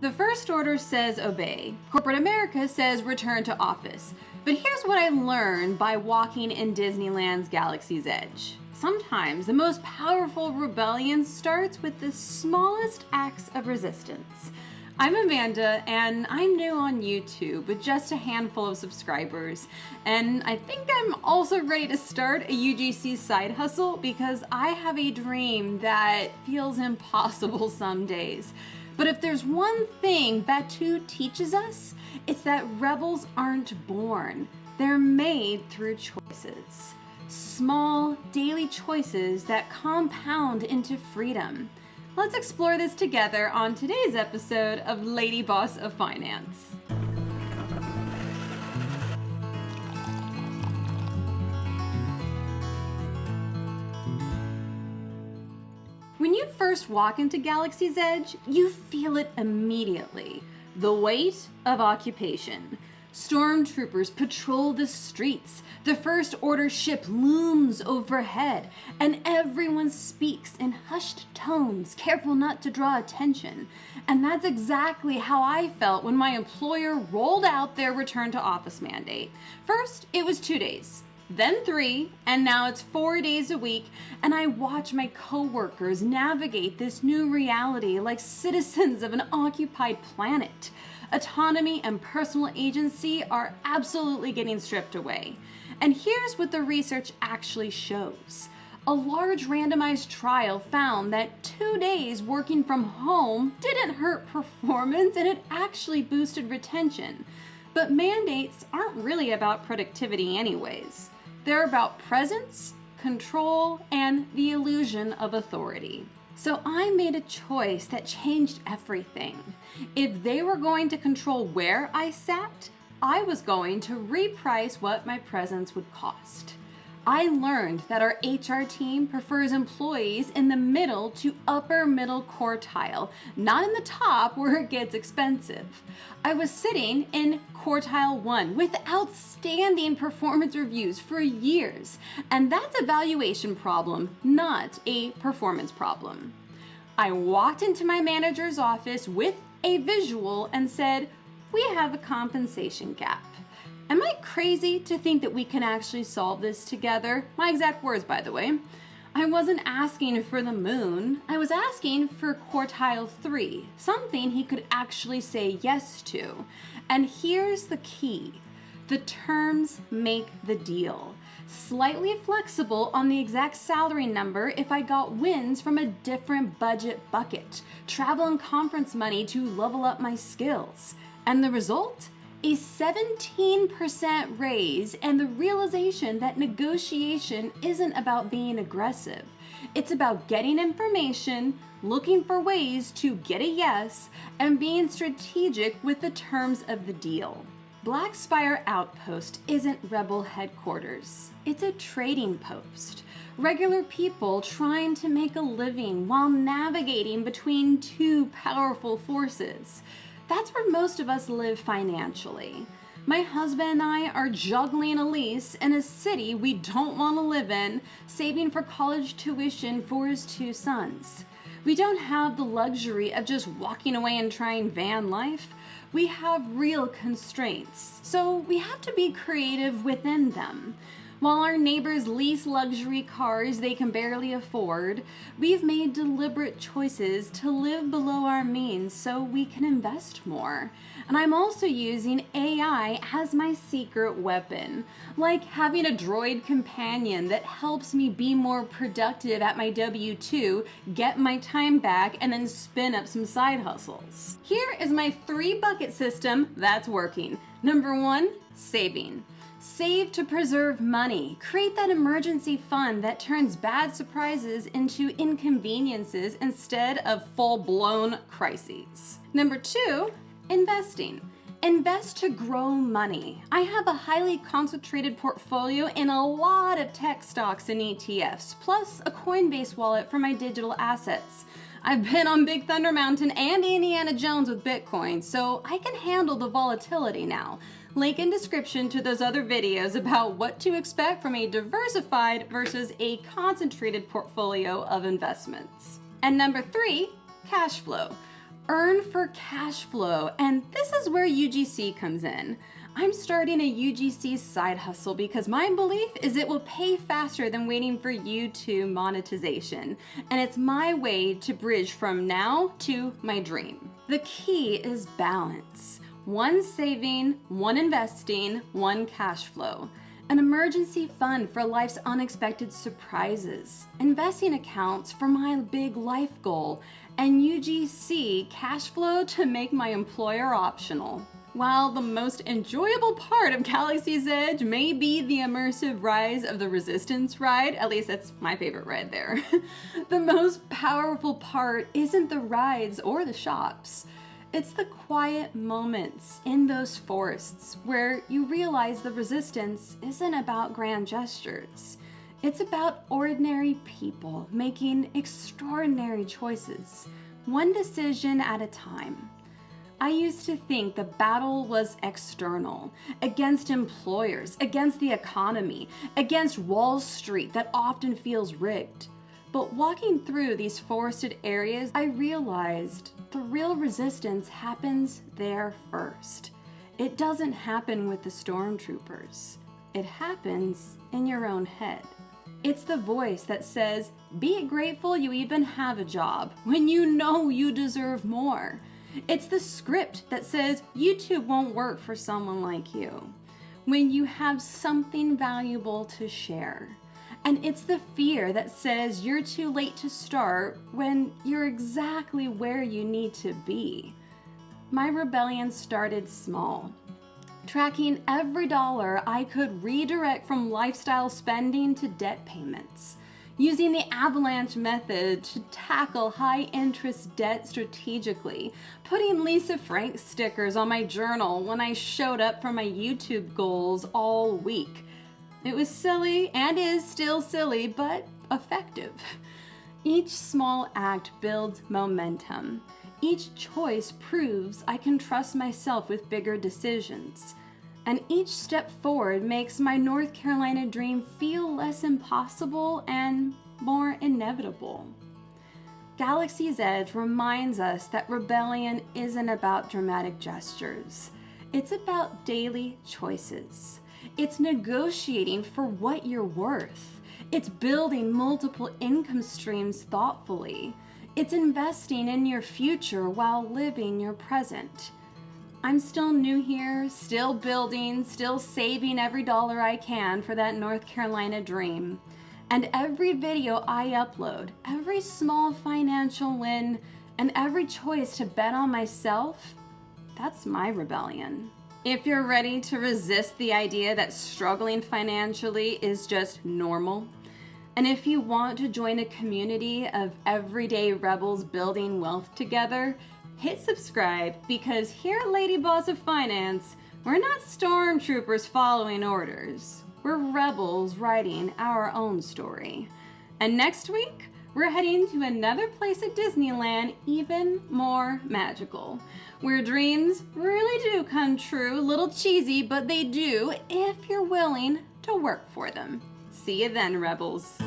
The first order says obey. Corporate America says return to office. But here's what I learned by walking in Disneyland's Galaxy's Edge. Sometimes the most powerful rebellion starts with the smallest acts of resistance. I'm Amanda, and I'm new on YouTube with just a handful of subscribers. And I think I'm also ready to start a UGC side hustle because I have a dream that feels impossible some days. But if there's one thing Batuu teaches us, it's that rebels aren't born. They're made through choices. Small, daily choices that compound into freedom. Let's explore this together on today's episode of Lady Boss of Finance. When you first walk into Galaxy's Edge, you feel it immediately. The weight of occupation. Stormtroopers patrol the streets. The First Order ship looms overhead, and everyone speaks in hushed tones, careful not to draw attention. And that's exactly how I felt when my employer rolled out their return to office mandate. First, it was 2 days. Then 3, and now it's 4 days a week, and I watch my coworkers navigate this new reality like citizens of an occupied planet. Autonomy and personal agency are absolutely getting stripped away. And here's what the research actually shows. A large randomized trial found that 2 days working from home didn't hurt performance, and it actually boosted retention. But mandates aren't really about productivity anyways. They're about presence, control, and the illusion of authority. So I made a choice that changed everything. If they were going to control where I sat, I was going to reprice what my presence would cost. I learned that our HR team prefers employees in the middle to upper middle quartile, not in the top where it gets expensive. I was sitting in quartile 1 with outstanding performance reviews for years, and that's a valuation problem, not a performance problem. I walked into my manager's office with a visual and said, "We have a compensation gap." Am I crazy to think that we can actually solve this together? My exact words, by the way. I wasn't asking for the moon. I was asking for quartile 3, something he could actually say yes to. And here's the key. The terms make the deal. Slightly flexible on the exact salary number if I got wins from a different budget bucket. Travel and conference money to level up my skills. And the result? A 17% raise, and the realization that negotiation isn't about being aggressive. It's about getting information, looking for ways to get a yes, and being strategic with the terms of the deal. Black Spire Outpost isn't Rebel headquarters. It's a trading post. Regular people trying to make a living while navigating between two powerful forces. That's where most of us live financially. My husband and I are juggling a lease in a city we don't want to live in, saving for college tuition for his 2 sons. We don't have the luxury of just walking away and trying van life. We have real constraints, so we have to be creative within them. While our neighbors lease luxury cars they can barely afford, we've made deliberate choices to live below our means so we can invest more. And I'm also using AI as my secret weapon, like having a droid companion that helps me be more productive at my W-2, get my time back, and then spin up some side hustles. Here is my 3-bucket system that's working. Number 1, saving. Save to preserve money. Create that emergency fund that turns bad surprises into inconveniences instead of full-blown crises. Number 2, investing. Invest to grow money. I have a highly concentrated portfolio in a lot of tech stocks and ETFs, plus a Coinbase wallet for my digital assets. I've been on Big Thunder Mountain and Indiana Jones with Bitcoin, so I can handle the volatility now. Link in description to those other videos about what to expect from a diversified versus a concentrated portfolio of investments. And number 3, cash flow. Earn for cash flow, and this is where UGC comes in. I'm starting a UGC side hustle because my belief is it will pay faster than waiting for YouTube monetization, and it's my way to bridge from now to my dream. The key is balance. One saving, one investing, one cash flow. An emergency fund for life's unexpected surprises. Investing accounts for my big life goal. And UGC cash flow to make my employer optional. While the most enjoyable part of Galaxy's Edge may be the immersive Rise of the Resistance ride, at least that's my favorite ride there, the most powerful part isn't the rides or the shops. It's the quiet moments in those forests where you realize the Resistance isn't about grand gestures. It's about ordinary people making extraordinary choices, one decision at a time. I used to think the battle was external, against employers, against the economy, against Wall Street that often feels rigged. But walking through these forested areas, I realized the real resistance happens there first. It doesn't happen with the stormtroopers. It happens in your own head. It's the voice that says, be grateful you even have a job when you know you deserve more. It's the script that says YouTube won't work for someone like you when you have something valuable to share. And it's the fear that says you're too late to start when you're exactly where you need to be. My rebellion started small, tracking every dollar I could redirect from lifestyle spending to debt payments, using the avalanche method to tackle high-interest debt strategically, putting Lisa Frank stickers on my journal when I showed up for my YouTube goals all week. It was silly and is still silly, but effective. Each small act builds momentum. Each choice proves I can trust myself with bigger decisions. And each step forward makes my North Carolina dream feel less impossible and more inevitable. Galaxy's Edge reminds us that rebellion isn't about dramatic gestures. It's about daily choices. It's negotiating for what you're worth. It's building multiple income streams thoughtfully. It's investing in your future while living your present. I'm still new here, still building, still saving every dollar I can for that North Carolina dream. And every video I upload, every small financial win, and every choice to bet on myself, that's my rebellion. If you're ready to resist the idea that struggling financially is just normal, and if you want to join a community of everyday rebels building wealth together, hit subscribe, because here at Lady Boss of Finance, we're not stormtroopers following orders. We're rebels writing our own story. And next week, we're heading to another place at Disneyland even more magical, where dreams really do come true, a little cheesy, but they do if you're willing to work for them. See you then, rebels.